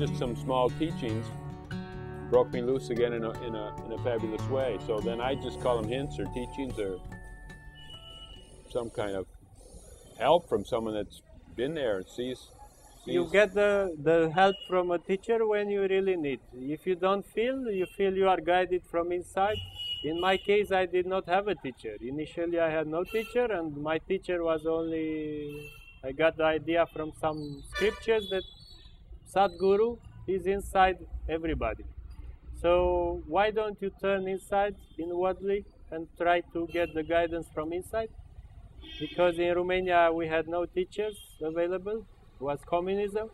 just some small teachings broke me loose again in a fabulous way. So then I just call them hints or teachings or some kind of help from someone that's been there and sees. You get the help from a teacher when you really need. If you don't feel, you feel you are guided from inside. In my case, I did not have a teacher. Initially, I had no teacher, and my teacher was only, I got the idea from some scriptures that Sadguru is inside everybody. So why don't you turn inside inwardly and try to get the guidance from inside? Because in Romania, we had no teachers available. It was communism.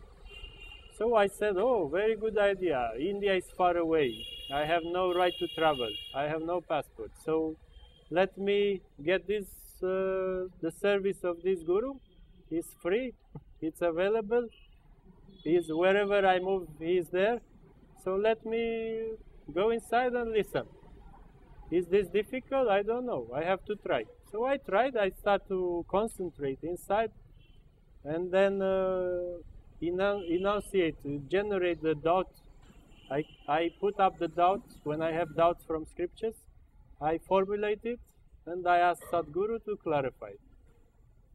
So I said, oh, very good idea. India is far away. I have no right to travel. I have no passport. So let me get this, the service of this guru. It's free. It's available. He's wherever I move, he is there. So let me go inside and listen. Is this difficult? I don't know. I have to try. So I tried. I start to concentrate inside. And then enunciate, generate the doubt. I put up the doubt when I have doubts from scriptures. I formulate it, and I ask Sadguru to clarify it,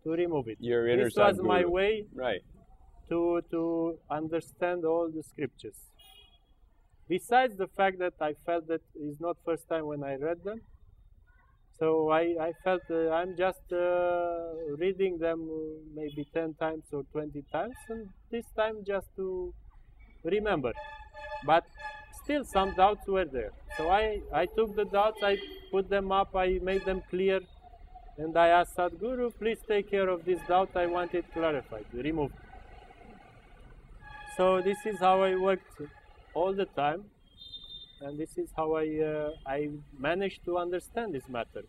to remove it. Your inner This was Sadguru. my way Right. to understand all the scriptures. Besides the fact that I felt that it's not first time when I read them, so I felt I'm just reading them maybe 10 times or 20 times, and this time just to remember. But still some doubts were there. So I took the doubts, I put them up, I made them clear, and I asked Sadguru, please take care of this doubt, I want it clarified, removed. So this is how I worked all the time. And this is how I managed to understand this matter.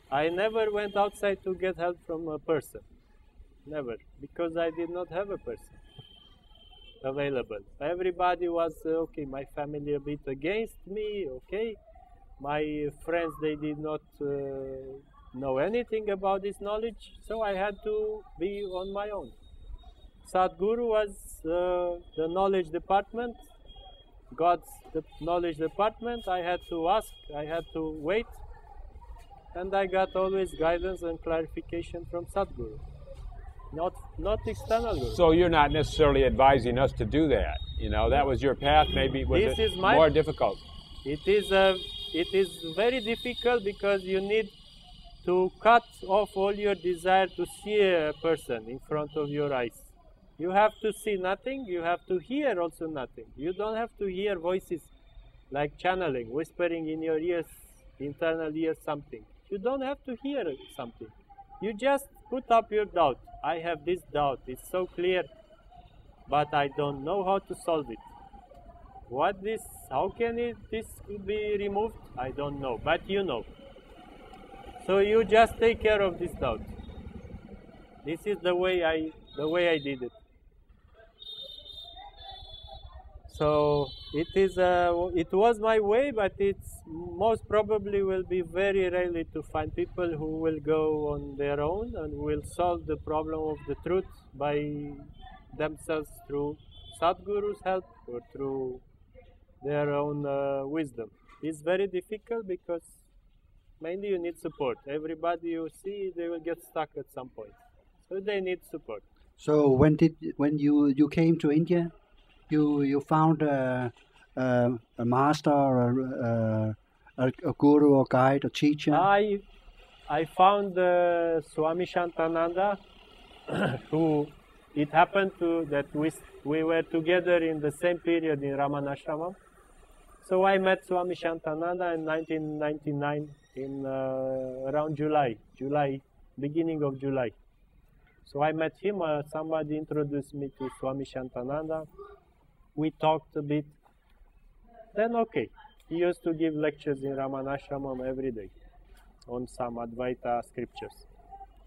I never went outside to get help from a person. Never. Because I did not have a person available. Everybody was, okay, my family a bit against me, okay. My friends, they did not know anything about this knowledge, so I had to be on my own. Sadguru was the knowledge department, God's knowledge department. I had to ask, I had to wait, and I got always guidance and clarification from Sadguru, not external guru. So you're not necessarily advising us to do that. You know, that was your path. Maybe was it more difficult? It is very difficult because you need to cut off all your desire to see a person in front of your eyes. You have to see nothing, you have to hear also nothing. You don't have to hear voices like channeling, whispering in your ears, internal ears something. You don't have to hear something. You just put up your doubt. I have this doubt, it's so clear, but I don't know how to solve it. How can this be removed? I don't know, but you know. So you just take care of this doubt. This is the way I did it. So it was my way, but it's most probably will be very rarely to find people who will go on their own and will solve the problem of the truth by themselves through Sadguru's help or through their own wisdom. It's very difficult because mainly you need support. Everybody you see, they will get stuck at some point. So they need support. So when you came to India, you found a master or a guru or guide or teacher? I found Swami Shantananda, who it happened that we were together in the same period in Ramanashramam. So I met Swami Shantananda in 1999 in around July, beginning of July. So I met him, somebody introduced me to Swami Shantananda. We talked a bit. Then okay, he used to give lectures in Ramanashramam every day on some Advaita scriptures.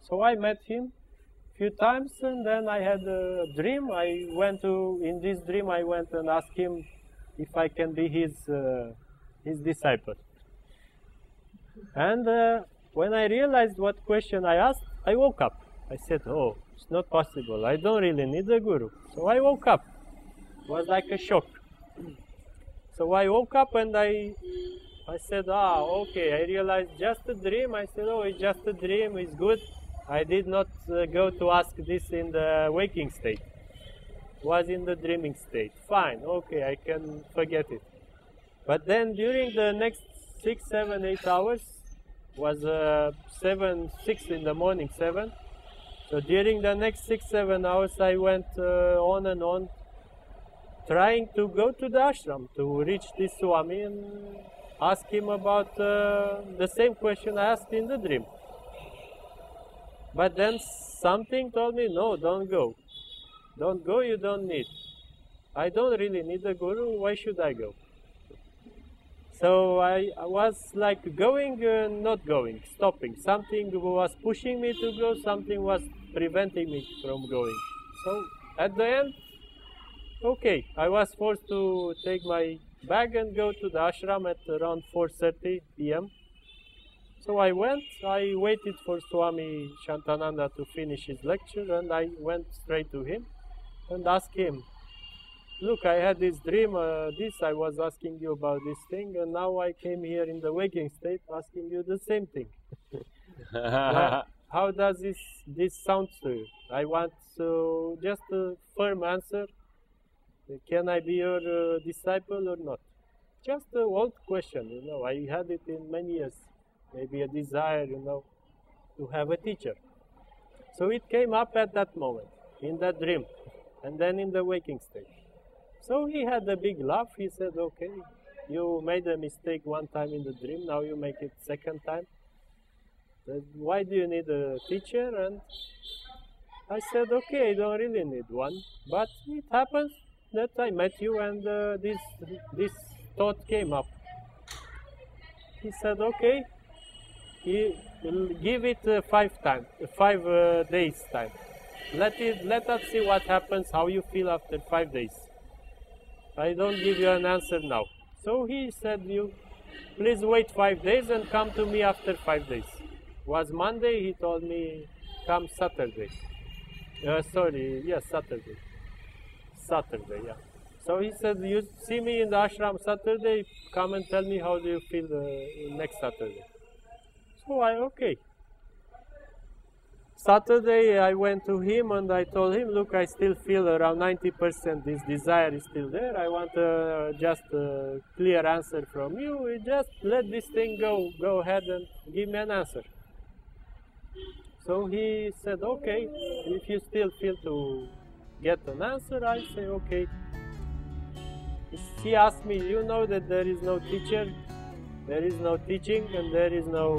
So I met him a few times, and then I had a dream. In this dream I went and asked him if I can be his disciple. And when I realized what question I asked, I woke up. I said, oh, it's not possible. I don't really need a guru. So I woke up. It was like a shock. So I woke up and I said, okay, I realized just a dream. I said, oh, it's just a dream, it's good. I did not go to ask this in the waking state. It was in the dreaming state. Fine, okay, I can forget it. But then during the next 6, 7, 8 hours, was 6 in the morning, 7. So during the next 6, 7 hours, I went on and on, trying to go to the ashram to reach this Swami and ask him about the same question I asked in the dream. But then something told me, no, don't go. Don't go, you don't need. I don't really need a guru, why should I go? So I was like going and not going, stopping. Something was pushing me to go, something was preventing me from going. So at the end, okay, I was forced to take my bag and go to the ashram at around 4:30 p.m. So I went, I waited for Swami Shantananda to finish his lecture, and I went straight to him and asked him, look, I had this dream, I was asking you about this thing, and now I came here in the waking state asking you the same thing. How does this sound to you? I want just a firm answer. Can I be your disciple or not? Just an old question, you know. I had it in many years. Maybe a desire, you know, to have a teacher. So it came up at that moment, in that dream, and then in the waking state. So he had a big laugh. He said, okay, you made a mistake one time in the dream, now you make it second time. Why do you need a teacher? And I said, okay, I don't really need one, but it happens that I met you and this thought came up. He said, okay, give it 5 days time. Let us see what happens, how you feel after 5 days. I don't give you an answer now. So he said, you please wait 5 days and come to me after 5 days. It was Monday, he told me, come Saturday. Saturday. Saturday, yeah. So he said, you see me in the ashram Saturday, come and tell me how do you feel next Saturday. So okay. Saturday I went to him and I told him, look, I still feel around 90% this desire is still there. I want just a clear answer from you. Just let this thing go ahead and give me an answer. So he said, okay, if you still feel to get an answer, I say, okay. He asked me, you know that there is no teacher, there is no teaching, and there is no